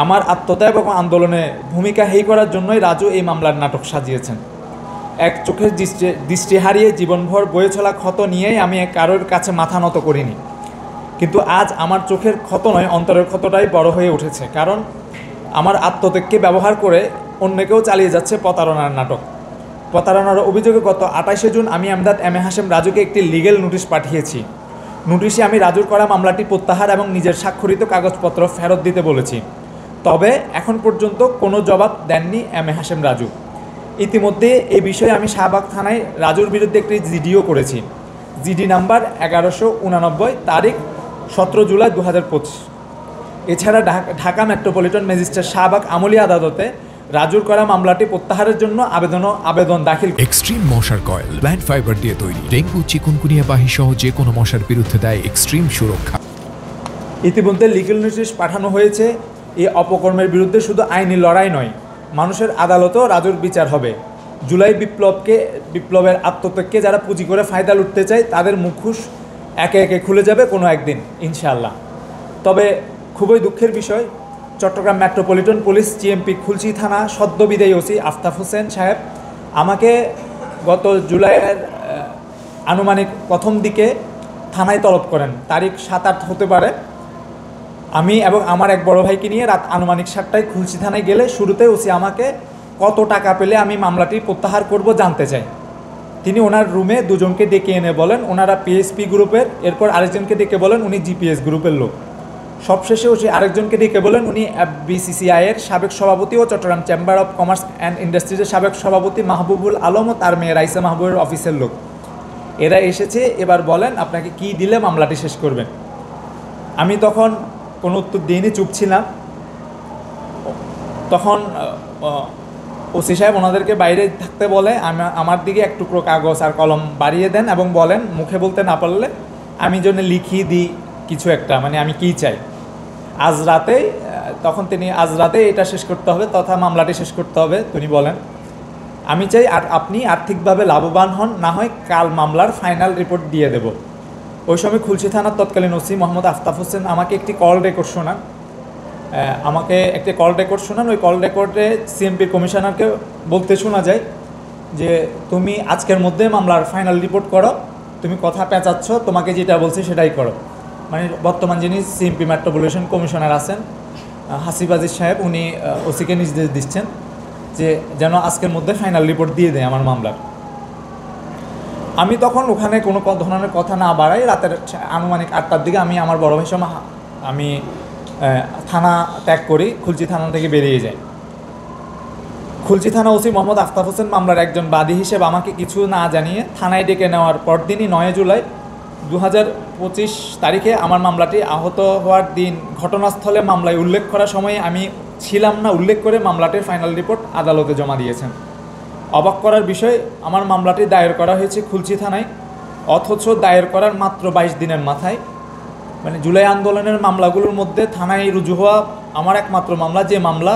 আমার আত্মত্যাগ এবং আন্দোলনে ভূমিকা হেয় করার জন্যই রাজু এই মামলার নাটক সাজিয়েছেন। এক চোখের দৃষ্টি হারিয়ে জীবনভর বয়ে চলা ক্ষত নিয়েই আমি কারোর কাছে মাথা নত করিনি, কিন্তু আজ আমার চোখের ক্ষত নয়, অন্তরের ক্ষতটাই বড় হয়ে উঠেছে। কারণ আমার আত্মত্যাগকে ব্যবহার করে অন্যকেও চালিয়ে যাচ্ছে প্রতারণার নাটক। প্রতারণার অভিযোগে গত 28 জুন আমি আমদাদ এম এ হাশেম রাজুকে একটি লিগেল নোটিশ পাঠিয়েছি। নোটিশে আমি রাজুর করা মামলাটি প্রত্যাহার এবং নিজের স্বাক্ষরিত কাগজপত্র ফেরত দিতে বলেছি। তবে এখন পর্যন্ত কোনো জবাব দেননি এম এ হাশেম রাজু। ইতিমধ্যে এই বিষয়ে আমি শাহবাগ থানায় রাজুর বিরুদ্ধে একটি জিডিও করেছি। জিডি নাম্বার 1189, তারিখ 17 জুলাই 2025। এছাড়া ঢাকা মেট্রোপলিটন ম্যাজিস্ট্রেট শাহবাগ আমলি আদালতে রাজুর করা মামলাটি প্রত্যাহারের জন্য আবেদন দাখিল। এক্সট্রিম মশার কয়েল প্ল্যান্ট ফাইবার দিয়ে তৈরি, ডেঙ্গু চিকুনগুনিয়া বাহি সহ যে কোনো মশার বিরুদ্ধে দেয় এক্সট্রিম সুরক্ষা। ইতিমধ্যে লিগ্যাল নোটিশ পাঠানো হয়েছে। এই অপকর্মের বিরুদ্ধে শুধু আইনি লড়াই নয়, মানুষের আদালতেও রাজুর বিচার হবে। জুলাই বিপ্লবের আত্মত্যাগকে যারা পুঁজি করে ফায়দা লুটতে চায় তাদের মুখোশ একে একে খুলে যাবে কোনো একদিন, ইনশাআল্লাহ। তবে খুবই দুঃখের বিষয়, চট্টগ্রাম মেট্রোপলিটন পুলিশ জিএমপি খুলশী থানা সদ্য বিদায়ী ওসি আফতাব হোসেন সাহেব আমাকে গত জুলাইয়ের আনুমানিক প্রথম দিকে থানায় তলব করেন। তারিখ 7-8 হতে পারে। আমি এবং আমার এক বড় ভাইকে নিয়ে রাত আনুমানিক 7টায় খুলশী থানায় গেলে শুরুতে ওসি আমাকে কত টাকা পেলে আমি মামলাটি প্রত্যাহার করব জানতে চাই। তিনি ওনার রুমে দুজনকে ডেকে এনে বলেন ওনারা পিএসপি গ্রুপের, এরপর আরেকজনকে ডেকে বলেন উনি জিপিএস গ্রুপের লোক। সবশেষে ওসি আরেকজনকে ডেকে বলেন উনি FBCCI-এর সাবেক সভাপতি ও Chattogram chamber of commerce and ইন্ডাস্ট্রিজের সাবেক সভাপতি মাহবুবুল আলম ও তার মেয়ে রাইসা মাহবুবের অফিসের লোক। এরা এসেছে, এবার বলেন আপনাকে কি দিলে মামলাটি শেষ করবেন। আমি তখন কোনো উত্তর দিইনি, চুপ ছিলাম। তখন ওসি সাহেব ওনাদেরকে বাইরে থাকতে বলে আমার দিকে এক টুকরো কাগজ আর কলম বাড়িয়ে দেন এবং বলেন মুখে বলতে না পারলে আমি জন্য লিখিয়ে দিই কিছু একটা, মানে আমি কী চাই। আজ রাতেই আজ রাতে এটা শেষ করতে হবে তথা মামলাটি শেষ করতে হবে। তিনি বলেন আমি চাই আপনি আর্থিকভাবে লাভবান হন, না হয় কাল মামলার ফাইনাল রিপোর্ট দিয়ে দেব। ওই সময় খুলশী থানার তৎকালীন ওসি মোহাম্মদ আফতাব হোসেন আমাকে একটি কল রেকর্ড শোনান। ওই কল রেকর্ডে সিএমপির কমিশনারকে বলতে শোনা যায় যে তুমি আজকের মধ্যে মামলার ফাইনাল রিপোর্ট করো, তুমি কথা পেঁচাচ্ছ, তোমাকে যেটা বলছি সেটাই করো। মানে বর্তমান যিনি সিএমপি মেট্রোপলিটন কমিশনার আছেন হাসিব আজিজ সাহেব, উনি ওসিকে নির্দেশ দিচ্ছেন যে যেন আজকের মধ্যে ফাইনাল রিপোর্ট দিয়ে দেয় আমার মামলার। আমি তখন ওখানে কোনো ধরনের কথা না বাড়াই রাতের আনুমানিক 8টার দিকে আমি আমার বড় ভাই সময় আমি থানা ত্যাগ করি, খুলশী থানা থেকে বেরিয়ে যাই। খুলশী থানা ওসি মোহাম্মদ আফতাব হোসেন মামলার একজন বাদী হিসেবে আমাকে কিছু না জানিয়ে থানায় ডেকে নেওয়ার পরদিনই 9 জুলাই 2025 তারিখে আমার মামলাটি আহত হওয়ার দিন ঘটনাস্থলে মামলায় উল্লেখ করার সময়ে আমি ছিলাম না উল্লেখ করে মামলাটির ফাইনাল রিপোর্ট আদালতে জমা দিয়েছেন। অবাক করার বিষয়, আমার মামলাটি দায়ের করা হয়েছে খুলশী থানায়, অথচ দায়ের করার মাত্র 22 দিনের মাথায়, মানে জুলাই আন্দোলনের মামলাগুলোর মধ্যে থানায় রুজু হওয়া আমার একমাত্র মামলা, যে মামলা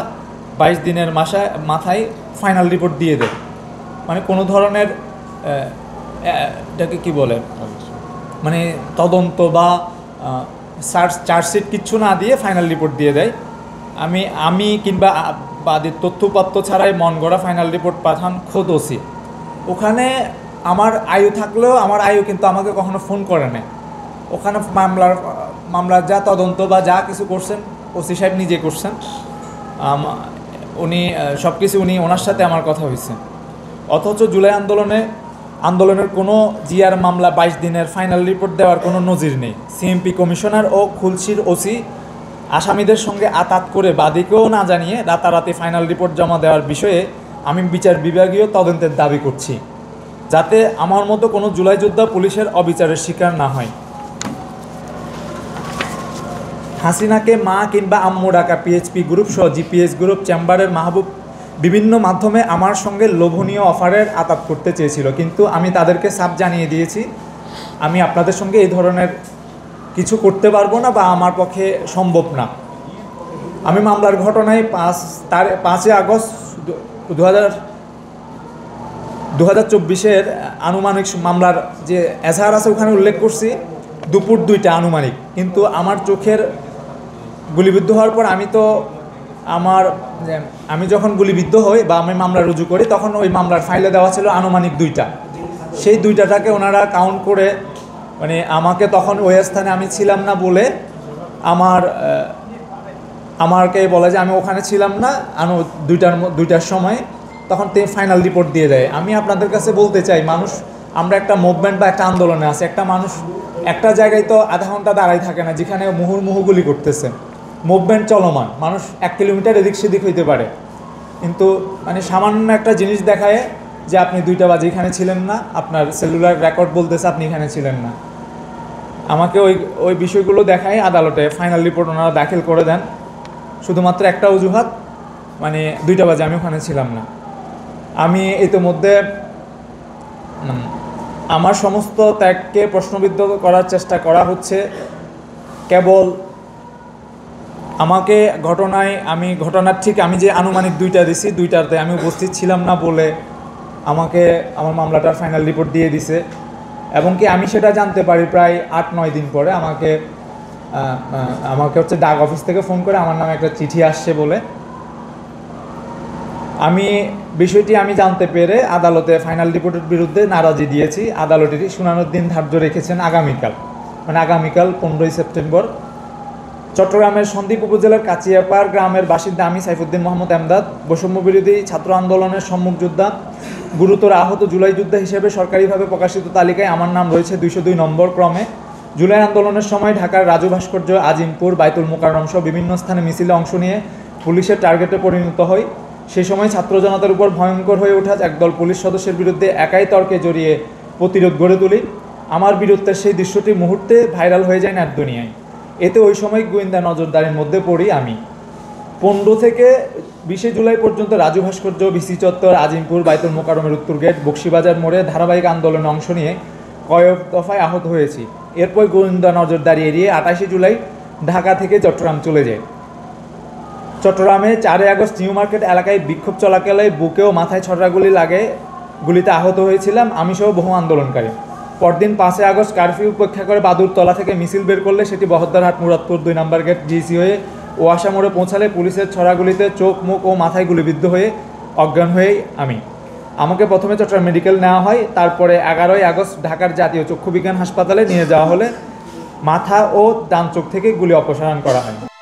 22 দিনের মাথায় ফাইনাল রিপোর্ট দিয়ে দেয়। মানে কোনো ধরনের এটাকে কী বলে, মানে তদন্ত বা চার্জশিট কিচ্ছু না দিয়ে ফাইনাল রিপোর্ট দিয়ে দেয়। আমি কিংবা বাদীর তথ্যপত্র ছাড়াই মন গড়া ফাইনাল রিপোর্ট পাঠান খোদ ওসি। ওখানে আমার আয়ু থাকলেও আমার আয়ু কিন্তু আমাকে কখনো ফোন করে নেয়। ওখানে মামলার যা তদন্ত বা যা কিছু করছেন ওসি সাহেব নিজে করছেন। উনি সব কিছু ওনার সাথে আমার কথা হয়েছে। অথচ জুলাই আন্দোলনের কোনো জিআর মামলা 22 দিনের ফাইনাল রিপোর্ট দেওয়ার কোনো নজির নেই। সিএমপি কমিশনার ও খুলশীর ওসি আসামিদের সঙ্গে আতাত করে বাদীকেও না জানিয়ে রাতারাতি ফাইনাল রিপোর্ট জমা দেওয়ার বিষয়ে আমি বিচার বিভাগীয় তদন্তের দাবি করছি, যাতে আমার মতো কোনো জুলাই যোদ্ধা পুলিশের অবিচারের শিকার না হয়। হাসিনাকে মা কিংবা আম্মু ডাকা পিএইচপি গ্রুপ সহ জিপিএস গ্রুপ চেম্বারের মাহবুব বিভিন্ন মাধ্যমে আমার সঙ্গে লোভনীয় অফারের আতাত করতে চেয়েছিল, কিন্তু আমি তাদেরকে সাফ জানিয়ে দিয়েছি আমি আপনাদের সঙ্গে এই ধরনের কিছু করতে পারবো না বা আমার পক্ষে সম্ভব না। আমি মামলার ঘটনায় 5 আগস্ট 2024 আনুমানিক মামলার যে এজাহার আছে ওখানে উল্লেখ করছি দুপুর 2টা আনুমানিক, কিন্তু আমার চোখের গুলিবিদ্ধ হওয়ার পর আমি তো আমার যে আমি যখন গুলিবিদ্ধ হই বা আমি মামলা রুজু করি তখন ওই মামলার ফাইলে দেওয়া ছিল আনুমানিক 2টা। সেই 2টাকে ওনারা কাউন্ট করে মানে আমাকে তখন ওই স্থানে আমি ছিলাম না বলে আমাকে বলে যে আমি ওখানে ছিলাম না, 2টার সময়, তখন ফাইনাল রিপোর্ট দিয়ে দেয়। আমি আপনাদের কাছে বলতে চাই, আমরা একটা মুভমেন্ট বা একটা আন্দোলনে আছি। একটা মানুষ একটা জায়গায় তো আধা ঘন্টা দাঁড়াই থাকে না, যেখানে মুহুর্মুহু গুলি করতেছে। মুভমেন্ট চলমান, মানুষ 1 কিলোমিটার এদিক সেদিক হইতে পারে, কিন্তু মানে সামান্য একটা জিনিস দেখায় যে আপনি 2টা বাজে এখানে ছিলেন না, আপনার সেলুলার রেকর্ড বলতেছে আপনি এখানে ছিলেন না। আমাকে ওই বিষয়গুলো দেখায় আদালতে ফাইনাল রিপোর্ট ওনারা দাখিল করে দেন। শুধুমাত্র একটা অজুহাত, মানে 2টা বাজে আমি ওখানে ছিলাম না। আমি ইতিমধ্যে আমার সমস্ত ত্যাগকে প্রশ্নবিদ্ধ করার চেষ্টা করা হচ্ছে। কেবল আমাকে ঘটনার ঠিক আমি যে আনুমানিক 2টা দিছি, 2টাতে আমি উপস্থিত ছিলাম না বলে আমাকে আমার মামলাটার ফাইনাল রিপোর্ট দিয়ে দিছে। এবং কি আমি সেটা জানতে পারি প্রায় 8-9 দিন পরে। আমাকে হচ্ছে ডাক অফিস থেকে ফোন করে আমার নামে একটা চিঠি আসছে বলে। বিষয়টি আমি জানতে পেরে আদালতে ফাইনাল রিপোর্টের বিরুদ্ধে নারাজি দিয়েছি। আদালতেরই শুনানোর দিন ধার্য রেখেছেন আগামীকাল, মানে আগামীকাল 15ই সেপ্টেম্বর। চট্টগ্রামের সন্দ্বীপ উপজেলার কাচিয়াপাড় গ্রামের বাসিন্দা আমি সাইফুদ্দিন মোহাম্মদ এমদাদ, বৈষম্য বিরোধী ছাত্র আন্দোলনের সম্মুখ যোদ্ধা, গুরুতর আহত জুলাই যোদ্ধা হিসেবে সরকারিভাবে প্রকাশিত তালিকায় আমার নাম রয়েছে 202 নম্বর ক্রমে। জুলাই আন্দোলনের সময় ঢাকার রাজু ভাস্কর্য, আজিমপুর, বাইতুল মোকাররম সহ বিভিন্ন স্থানে মিছিলে অংশ নিয়ে পুলিশের টার্গেটে পরিণত হয়। সেই সময় ছাত্র জনতার উপর ভয়ঙ্কর হয়ে ওঠা একদল পুলিশ সদস্যের বিরুদ্ধে একাই তর্কে জড়িয়ে প্রতিরোধ গড়ে তুলি। আমার বীরত্বের সেই দৃশ্যটি মুহূর্তে ভাইরাল হয়ে যায় নেট দুনিয়ায়। এতে ওই সময় গোয়েন্দা নজরদারির মধ্যে পড়ি আমি। 15 থেকে 20 জুলাই পর্যন্ত রাজু ভাস্কর্য, বিসি চত্বর, আজিমপুর, বাইতুল মোকাররমের উত্তর গেট, বক্সিবাজার মোড়ে ধারাবাহিক আন্দোলনে অংশ নিয়ে কয়েক দফায় আহত হয়েছি। এরপর গোয়েন্দা নজরদারি এড়িয়ে 28 জুলাই ঢাকা থেকে চট্টগ্রাম চলে যায়। চট্টগ্রামে 4 আগস্ট নিউ মার্কেট এলাকায় বিক্ষোভ চলাকালে বুকে ও মাথায় ছড়া গুলিতে আহত হয়েছিলাম আমি সহ বহু আন্দোলনকারী। পরদিন 5 আগস্ট কারফিউ উপেক্ষা করে বাদুরতলা থেকে মিছিল বের করলে সেটি বহদ্দারহাট মুরাদপুর 2 নম্বর গেট জিসি হয়ে ওয়াসা মোড়ে পৌঁছালে পুলিশের ছড়াগুলিতে চোখ, মুখ ও মাথায় গুলিবিদ্ধ হয়ে অজ্ঞান হয়েই আমাকে প্রথমে চট্টগ্রাম মেডিকেল নেওয়া হয়। তারপরে 11 আগস্ট ঢাকার জাতীয় চক্ষু বিজ্ঞান হাসপাতালে নিয়ে যাওয়া হলে মাথা ও ডান চোখ থেকে গুলি অপসারণ করা হয়।